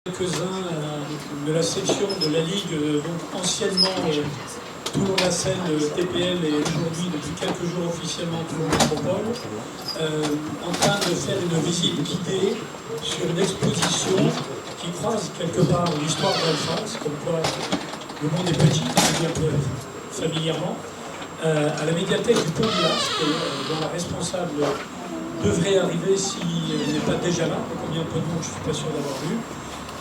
Quelques-uns de la section de la Ligue, donc anciennement Toulon-la-Seine, TPL, et aujourd'hui, depuis quelques jours officiellement Toulon Métropole, en train de faire une visite guidée sur une exposition qui croise quelque part l'histoire d'Alpha, c'est comme quoi le monde est petit, je veux dire familièrement, à la médiathèque du Pont-du-Lasque, dont la responsable devrait arriver s'il n'est pas déjà là, mais combien peu de monde, je ne suis pas sûr d'avoir vu.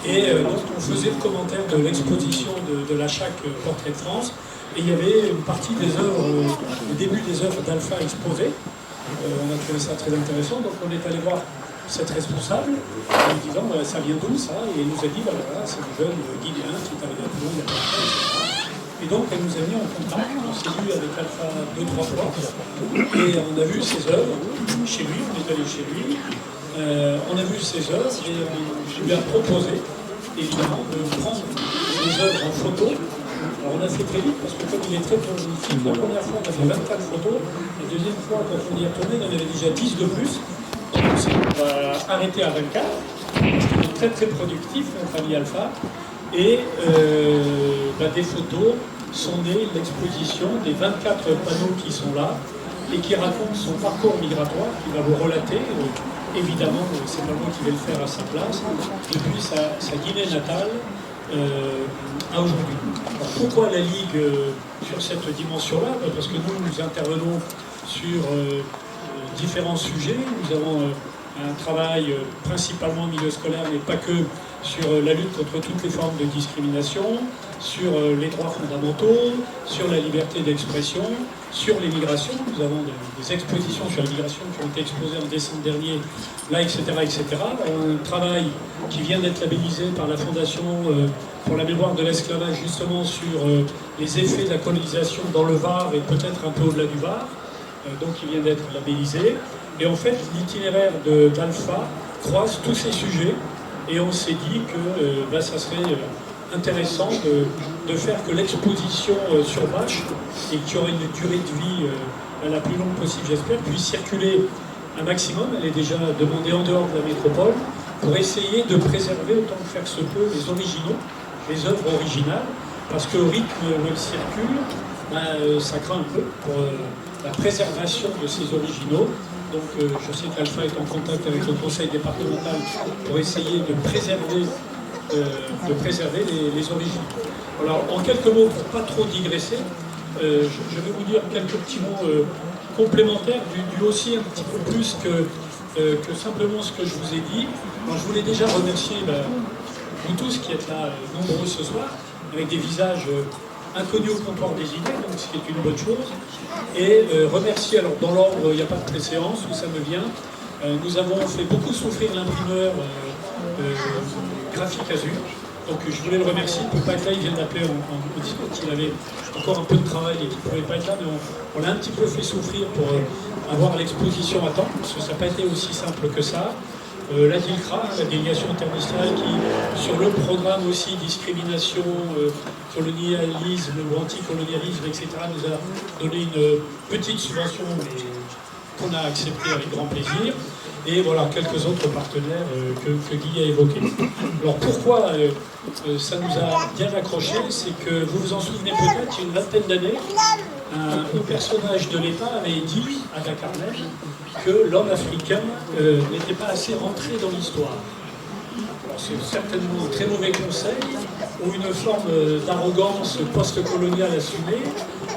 Et donc on faisait le commentaire de l'exposition de la chaque Portrait de France, et il y avait une partie des œuvres, le début des œuvres d'Alpha exposées. On a trouvé ça très intéressant, donc on est allé voir cette responsable, en lui disant ça vient d'où ça, et elle nous a dit voilà, c'est un jeune Guinéen qui est arrivé à Toulon il y a pas longtemps, etc. Et donc elle nous a mis en contact, on s'est vu avec Alpha 2-3 fois, et on a vu ses œuvres chez lui, on est allé chez lui. On a vu ses œuvres et je lui ai proposé, évidemment, de prendre les œuvres en photo. Alors on a fait très vite parce que comme il est très prolifique, la première fois on a fait 24 photos, la deuxième fois quand on y est retourné, il y en avait déjà 10 de plus. Donc on va arrêter à 24, parce qu'il est très très productif, notre ami Alpha. Et des photos sont nées de l'exposition des 24 panneaux qui sont là et qui racontent son parcours migratoire, qui va vous relater. Évidemment, c'est pas moi qui vais le faire à sa place, depuis sa Guinée natale à aujourd'hui. Alors pourquoi la Ligue sur cette dimension-là? Parce que nous intervenons sur différents sujets. Nous avons un travail principalement en milieu scolaire, mais pas que, sur la lutte contre toutes les formes de discrimination, sur les droits fondamentaux, sur la liberté d'expression, sur l'immigration. Nous avons des expositions sur l'immigration qui ont été exposées en décembre dernier, là, etc., etc. Un travail qui vient d'être labellisé par la Fondation pour la mémoire de l'esclavage, justement sur les effets de la colonisation dans le Var et peut-être un peu au-delà du Var, donc qui vient d'être labellisé. Et en fait, l'itinéraire d'Alpha croise tous ces sujets, et on s'est dit que ça serait intéressant de faire que l'exposition sur Bâche, et qui aurait une durée de vie la plus longue possible, j'espère, puisse circuler un maximum. Elle est déjà demandée en dehors de la métropole, pour essayer de préserver autant que faire se peut les originaux, les œuvres originales, parce qu'au rythme où elles circulent, ça craint un peu pour la préservation de ces originaux. Donc je sais qu'Alpha est en contact avec le conseil départemental pour essayer de préserver les origines. Alors en quelques mots, pour ne pas trop digresser, je vais vous dire quelques petits mots complémentaires, du aussi un petit peu plus que simplement ce que je vous ai dit. Alors, je voulais déjà remercier vous tous qui êtes là nombreux ce soir, avec des visages inconnus au comptoir des idées, donc ce qui est une bonne chose. Et remercier, alors dans l'ordre, il n'y a pas de préséance, où ça me vient. Nous avons fait beaucoup souffrir l'imprimeur Graphique Azur. Donc je voulais le remercier, il ne peut pas être là, il vient d'appeler en disant qu'il avait encore un peu de travail et qu'il ne pouvait pas être là, mais on l'a un petit peu fait souffrir pour avoir l'exposition à temps, parce que ça n'a pas été aussi simple que ça. La DILCRA, la délégation interministérielle, qui, sur le programme aussi discrimination, colonialisme ou anticolonialisme, etc., nous a donné une petite subvention qu'on a acceptée avec grand plaisir. Et voilà, quelques autres partenaires que Guy a évoqués. Alors pourquoi ça nous a bien accroché, c'est que vous vous en souvenez peut-être, il y a une vingtaine d'années, un personnage de l'État avait dit à Dakar même que l'homme africain n'était pas assez rentré dans l'histoire. C'est certainement un très mauvais conseil, ou une forme d'arrogance post-coloniale assumée,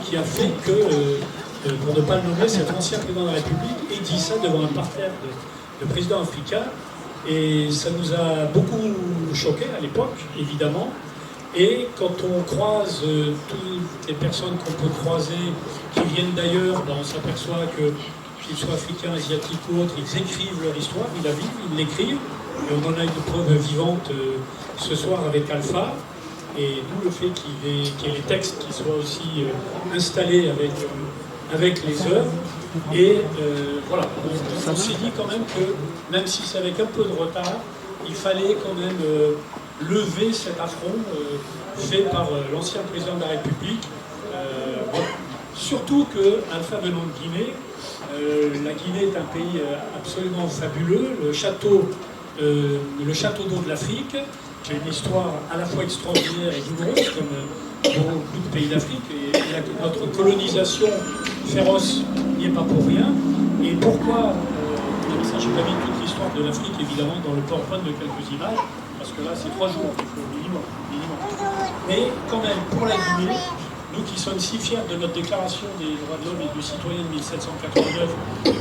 qui a fait que, pour ne pas le nommer, cet ancien président de la République ait dit ça devant un parterre de présidents africains. Et ça nous a beaucoup choqués à l'époque, évidemment. Et quand on croise toutes les personnes qu'on peut croiser, qui viennent d'ailleurs, on s'aperçoit que, qu'ils soient africains, asiatiques ou autres, ils écrivent leur histoire, ils la vivent, ils l'écrivent. Et on en a une preuve vivante ce soir avec Alpha. Et d'où le fait qu'il y ait les textes qui soient aussi installés avec les œuvres. Et voilà, on s'est dit quand même que, même si c'est avec un peu de retard, il fallait quand même lever cet affront fait par l'ancien président de la République. Surtout que, Alpha venant de Guinée, la Guinée est un pays absolument fabuleux, le château d'eau de l'Afrique, qui a une histoire à la fois extraordinaire et douloureuse, comme beaucoup de pays d'Afrique, et notre colonisation féroce n'y est pas pour rien. Et pourquoi je n'ai pas mis toute l'histoire de l'Afrique, évidemment, dans le PowerPoint de quelques images, parce que là, c'est 3 jours, minimum. Mais quand même, pour la Guinée, nous qui sommes si fiers de notre déclaration des droits de l'homme et du citoyen de 1789,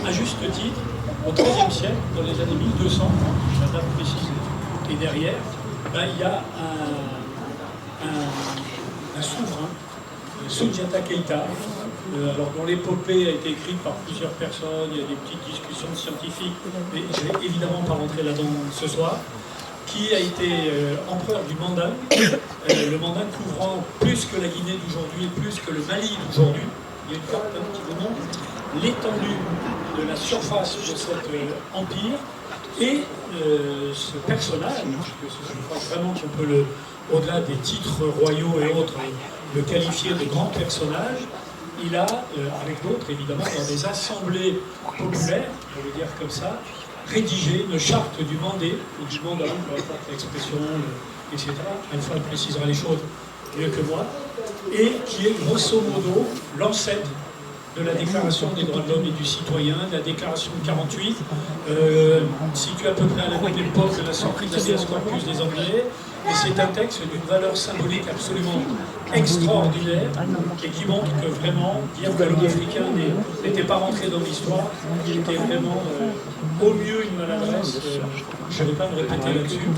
à juste titre, au XIIIe siècle, dans les années 1200, la date précise est derrière, ben, il y a un souverain, Soundiata Keïta, alors dont l'épopée a été écrite par plusieurs personnes, il y a des petites discussions scientifiques, mais je ne vais évidemment pas rentrer là-dedans ce soir, qui a été empereur du Mandin, le Mandin couvrant plus que la Guinée d'aujourd'hui, plus que le Mali d'aujourd'hui. Il y a une carte qui vous montre l'étendue de la surface de cet empire, et ce personnage, je crois vraiment qu'on peut, au-delà des titres royaux et autres, le qualifier de grand personnage. Il a, avec d'autres évidemment, dans des assemblées populaires, on va le dire comme ça, rédigé une charte du Mandé, ou du Mandin, peu importe l'expression, etc. Alpha précisera les choses mieux que moi, et qui est grosso modo l'ancêtre de la Déclaration des droits de l'homme et du citoyen, la Déclaration de 48, située à peu près à la même époque de la sortie de l'Habeas Corpus des Anglais, et c'est un texte d'une valeur symbolique absolument extraordinaire, et qui montre que vraiment, dire que l'homme africain n'était pas rentré dans l'histoire, il était vraiment au mieux une maladresse, je ne vais pas me répéter là-dessus,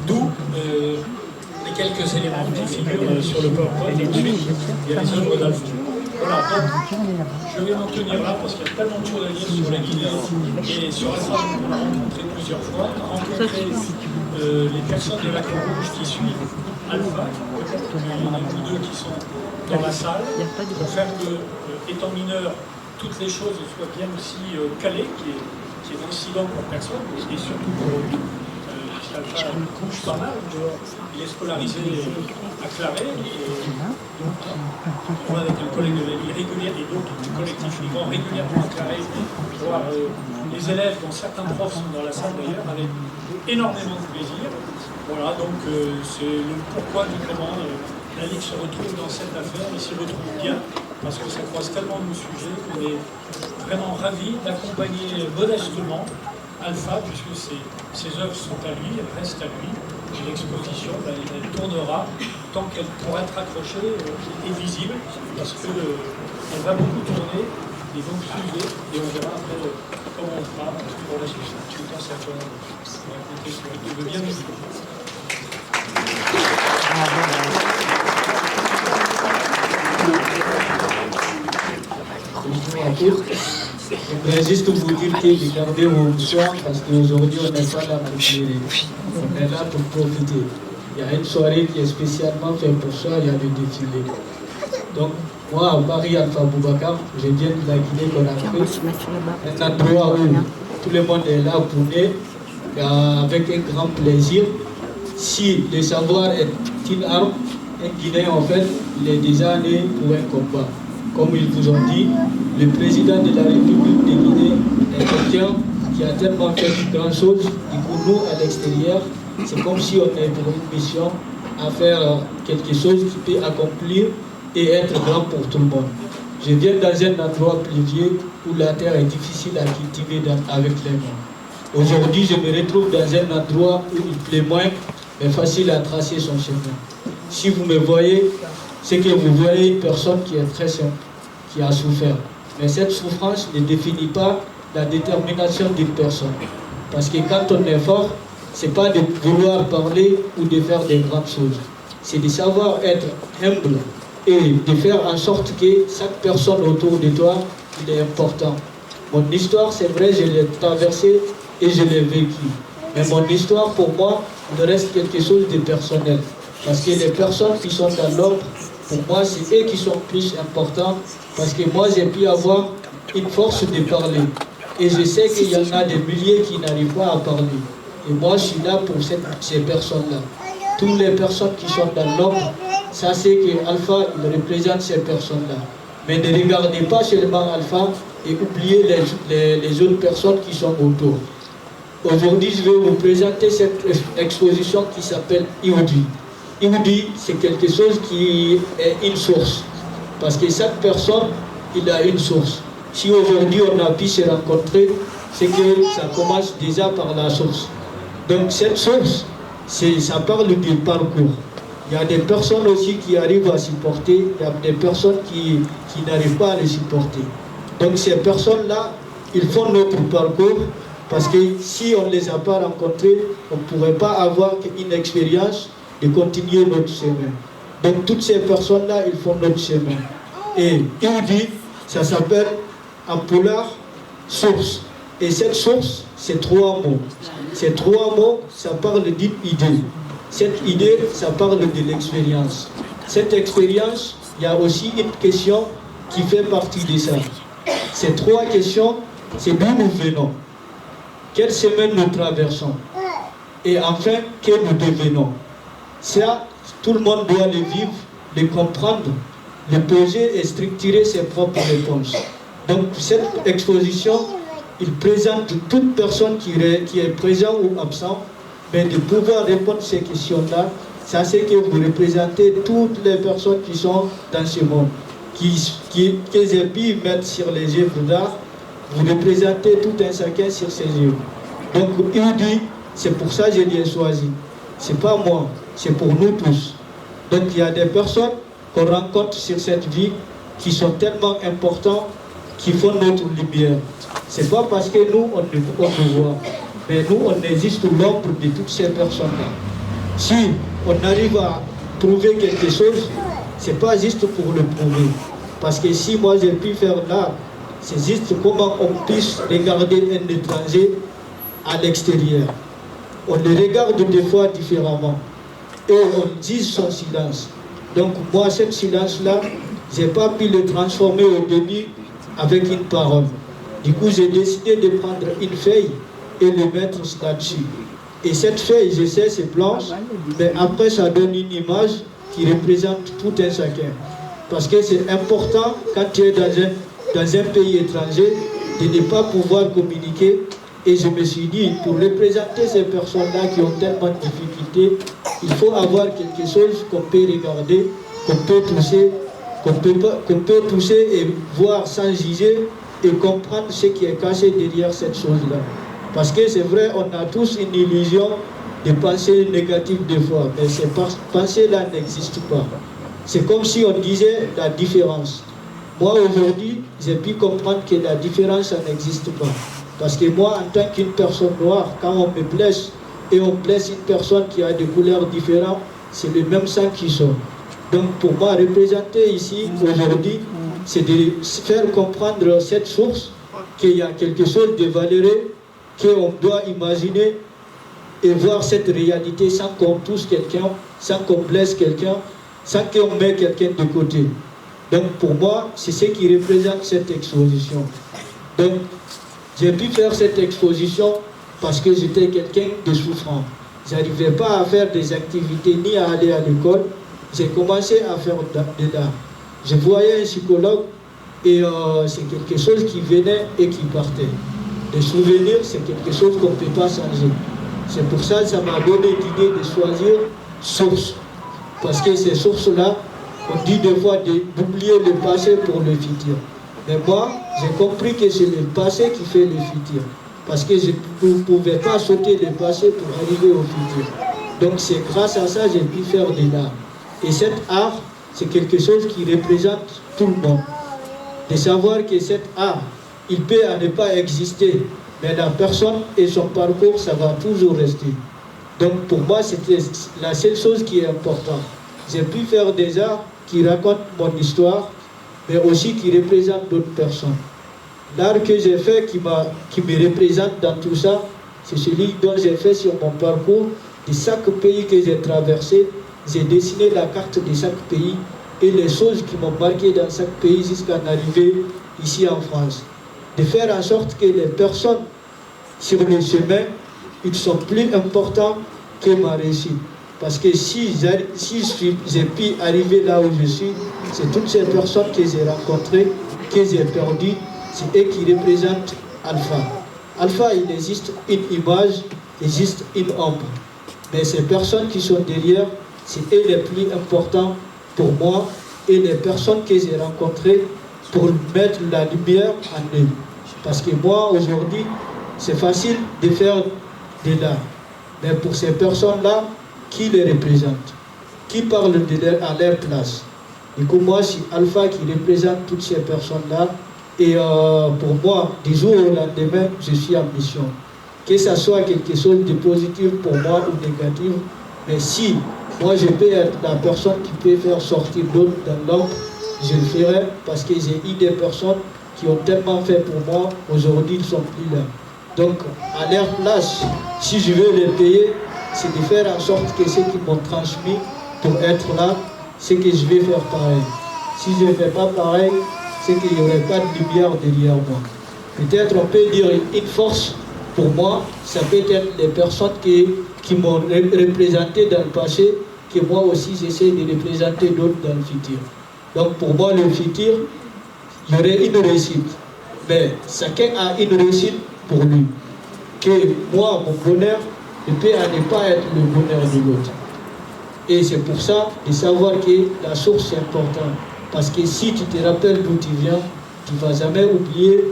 d'où les quelques éléments qui figurent sur le PowerPoint, et ensuite il y a les œuvres d'Alpha. Voilà, donc je vais m'en tenir là parce qu'il y a tellement de choses à dire sur la Guinée et sur Alpha, on l'a rencontré plusieurs fois, on a rencontré les personnes de la Croix-Rouge qui suivent Alpha, peut-être qu'il y en a plus deux qui sont dans la salle, pour faire que, étant mineur, toutes les choses soient bien aussi calées, qu'il y ait d'incident pour personne, et surtout pour Alpha bouge pas mal, il est scolarisé à Claret, et donc on va avec un collègue de la vie régulière et d'autres du collectif migrant régulièrement à Claret, voir les élèves, dont certains profs sont dans la salle d'ailleurs, avec énormément de plaisir. Voilà, donc c'est le pourquoi du comment la Ligue se retrouve dans cette affaire, et s'y retrouve bien, parce que ça croise tellement de nos sujets qu'on est vraiment ravis d'accompagner modestement Alpha, puisque ses œuvres sont à lui, elles restent à lui, et l'exposition, elle tournera tant qu'elle pourra être accrochée et visible, parce qu'elle va beaucoup tourner, et donc suivre, et on verra après comment on fera pour la suite. Tout le temps, ça peut raconter ce que veut bien nous dire. Bonjour à tous. Je voudrais juste vous dire que regardez vos soins parce qu'aujourd'hui on n'est pas là pour pleurer. On est là pour profiter. Il y a une soirée qui est spécialement faite pour ça, il y a le défilé. Donc moi à Paris, Alpha Boubacar, je viens de la Guinée-Conakry, un endroit où tout le monde est là pour nous, avec un grand plaisir. Si le savoir est une arme, un Guinéen en fait, il est déjà né pour un combat. Comme ils vous ont dit, le président de la République de Guinée est quelqu'un qui a tellement fait de grandes choses. Et pour nous, à l'extérieur, c'est comme si on est pour une mission à faire quelque chose qui peut accomplir et être grand pour tout le monde. Je viens dans un endroit pluvieux où la terre est difficile à cultiver avec les mains. Aujourd'hui, je me retrouve dans un endroit où il plaît moins, mais facile à tracer son chemin. Si vous me voyez, c'est que vous voyez une personne qui est très simple, qui a souffert. Mais cette souffrance ne définit pas la détermination d'une personne. Parce que quand on est fort, ce n'est pas de vouloir parler ou de faire des grandes choses. C'est de savoir être humble et de faire en sorte que chaque personne autour de toi, il est important. Mon histoire, c'est vrai, je l'ai traversée et je l'ai vécue. Mais mon histoire, pour moi, il reste quelque chose de personnel. Parce que les personnes qui sont dans l'ombre, pour moi, c'est eux qui sont plus importants. Parce que moi, j'ai pu avoir une force de parler. Et je sais qu'il y en a des milliers qui n'arrivent pas à parler. Et moi, je suis là pour ces personnes-là. Toutes les personnes qui sont dans l'ombre, ça c'est que Alpha, il représente ces personnes-là. Mais ne regardez pas seulement Alpha et oubliez les autres personnes qui sont autour. Aujourd'hui, je vais vous présenter cette exposition qui s'appelle Iwudi. Iwudi, c'est quelque chose qui est une source. Parce que chaque personne, il a une source. Si aujourd'hui on a pu se rencontrer, c'est que ça commence déjà par la source. Donc cette source, ça parle du parcours. Il y a des personnes aussi qui arrivent à supporter, il y a des personnes qui n'arrivent pas à les supporter. Donc ces personnes-là, ils font notre parcours parce que si on ne les a pas rencontrés, on ne pourrait pas avoir une expérience de continuer notre chemin. Donc toutes ces personnes-là, ils font notre chemin. Et Iwudi, ça s'appelle en pulaar source. Et cette source, c'est 3 mots. Ces 3 mots, ça parle d'une idée. Cette idée, ça parle de l'expérience. Cette expérience, il y a aussi une question qui fait partie de ça. Ces 3 questions, c'est d'où nous venons, quelle semaine nous traversons, et enfin, que nous devenons. Ça, tout le monde doit le vivre, le comprendre, le poser et structurer ses propres réponses. Donc, cette exposition, il présente toute personne qui est présent ou absent, mais de pouvoir répondre à ces questions-là, ça c'est que vous représentez toutes les personnes qui sont dans ce monde, qui aient pu mettre sur les œuvres d'art, vous représentez tout un chacun sur ces œuvres. Donc, Iwudi, c'est pour ça que je l'ai choisi. C'est pas moi, c'est pour nous tous. Donc, il y a des personnes qu'on rencontre sur cette vie qui sont tellement importantes, qui font notre lumière. C'est pas parce que nous, on le voit, mais nous, on existe sous l'ombre de toutes ces personnes-là. Si on arrive à prouver quelque chose, c'est pas juste pour le prouver. Parce que si moi j'ai pu faire l'art, c'est juste comment on puisse regarder un étranger à l'extérieur. On le regarde des fois différemment. Et on dit son silence. Donc moi, ce silence-là, je n'ai pas pu le transformer au début avec une parole. Du coup, j'ai décidé de prendre une feuille et le mettre là-dessus. Et cette feuille, je sais, c'est blanche, mais après, ça donne une image qui représente tout un chacun. Parce que c'est important, quand tu es dans un pays étranger, de ne pas pouvoir communiquer. Et je me suis dit, pour représenter ces personnes-là qui ont tellement de difficultés, il faut avoir quelque chose qu'on peut regarder, qu'on peut toucher et voir sans juger et comprendre ce qui est caché derrière cette chose-là. Parce que c'est vrai, on a tous une illusion de pensée négative des fois, mais ces pensées-là n'existent pas. C'est comme si on disait la différence. Moi, aujourd'hui, j'ai pu comprendre que la différence, ça n'existe pas. Parce que moi, en tant qu'une personne noire, quand on me blesse, et on blesse une personne qui a des couleurs différentes, c'est le même sang qui sort. Donc pour moi, représenter ici, aujourd'hui, c'est de faire comprendre cette source, qu'il y a quelque chose de valeureux, qu'on doit imaginer et voir cette réalité sans qu'on touche quelqu'un, sans qu'on blesse quelqu'un, sans qu'on mette quelqu'un de côté. Donc pour moi, c'est ce qui représente cette exposition. Donc j'ai pu faire cette exposition parce que j'étais quelqu'un de souffrant. Je n'arrivais pas à faire des activités ni à aller à l'école. J'ai commencé à faire de l'art. Je voyais un psychologue et c'est quelque chose qui venait et qui partait. Les souvenirs, c'est quelque chose qu'on ne peut pas changer. C'est pour ça que ça m'a donné l'idée de choisir source. Parce que ces sources-là, on dit des fois d'oublier le passé pour le futur. Mais moi, j'ai compris que c'est le passé qui fait le futur. Parce que je ne pouvais pas sauter le passé pour arriver au futur. Donc c'est grâce à ça que j'ai pu faire de l'art. Et cet art, c'est quelque chose qui représente tout le monde. De savoir que cet art, il peut ne pas exister, mais la personne et son parcours, ça va toujours rester. Donc pour moi, c'était la seule chose qui est importante. J'ai pu faire des arts qui racontent mon histoire, mais aussi qui représentent d'autres personnes. L'art que j'ai fait qui me représente dans tout ça, c'est celui dont j'ai fait sur mon parcours. De chaque pays que j'ai traversé, j'ai dessiné la carte de chaque pays et les choses qui m'ont marqué dans chaque pays jusqu'à arriver ici en France. De faire en sorte que les personnes sur le chemin, ils sont plus importants que ma réussite. Parce que si j'ai pu arriver là où je suis, c'est toutes ces personnes que j'ai rencontrées, que j'ai perdues, c'est eux qui représentent Alpha. Alpha, il existe une image, il existe une ombre. Mais ces personnes qui sont derrière, c'est eux les plus importants pour moi et les personnes que j'ai rencontrées pour mettre la lumière en eux. Parce que moi, aujourd'hui, c'est facile de faire de l'art. Mais pour ces personnes-là, qui les représentent? Qui parle à leur place? Du coup, moi, c'est Alpha qui représente toutes ces personnes-là. Et pour moi, du jour au lendemain, je suis en mission. Que ce soit quelque chose de positif pour moi ou négatif, mais si moi je peux être la personne qui peut faire sortir d'autres dans l'ombre, je le ferai parce que j'ai eu des personnes qui ont tellement fait pour moi, aujourd'hui ils ne sont plus là. Donc, à leur place, si je veux les payer, c'est de faire en sorte que ceux qui m'ont transmis pour être là, c'est que je vais faire pareil. Si je ne fais pas pareil, c'est qu'il n'y aurait pas de lumière derrière moi. Peut-être on peut dire une force, pour moi, ça peut être les personnes qui m'ont représenté dans le passé, que moi aussi j'essaie de représenter d'autres dans le futur. Donc pour moi, le futur, il y aurait une réussite. Mais chacun a une réussite pour lui. Que moi, mon bonheur, ne peut ne pas être le bonheur de l'autre. Et c'est pour ça de savoir que la source est importante. Parce que si tu te rappelles d'où tu viens, tu ne vas jamais oublier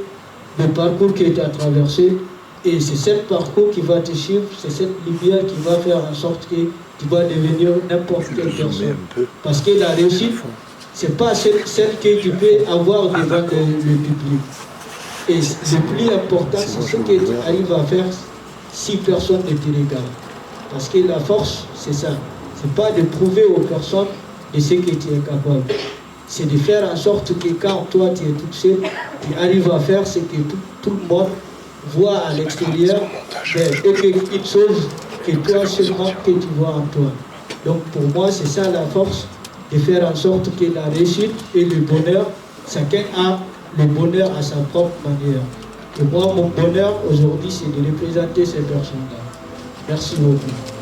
le parcours que tu as traversé. Et c'est ce parcours qui va te suivre, c'est cette lumière qui va faire en sorte que tu vas devenir n'importe quelle personne. Parce que la réussite, ce n'est pas celle que tu peux avoir devant le public. Et le plus important, c'est ce que tu arrives à faire si personne ne te regarde. Parce que la force, c'est ça. Ce n'est pas de prouver aux personnes de ce que tu es capable. C'est de faire en sorte que quand toi tu es toute seule, tu arrives à faire ce que tout le monde voit à l'extérieur, et qu'une chose que toi seulement que tu vois en toi. Donc pour moi, c'est ça la force, de faire en sorte que la réussite et le bonheur, chacun a le bonheur à sa propre manière. Et moi, mon bonheur aujourd'hui, c'est de représenter ces personnes-là. Merci beaucoup.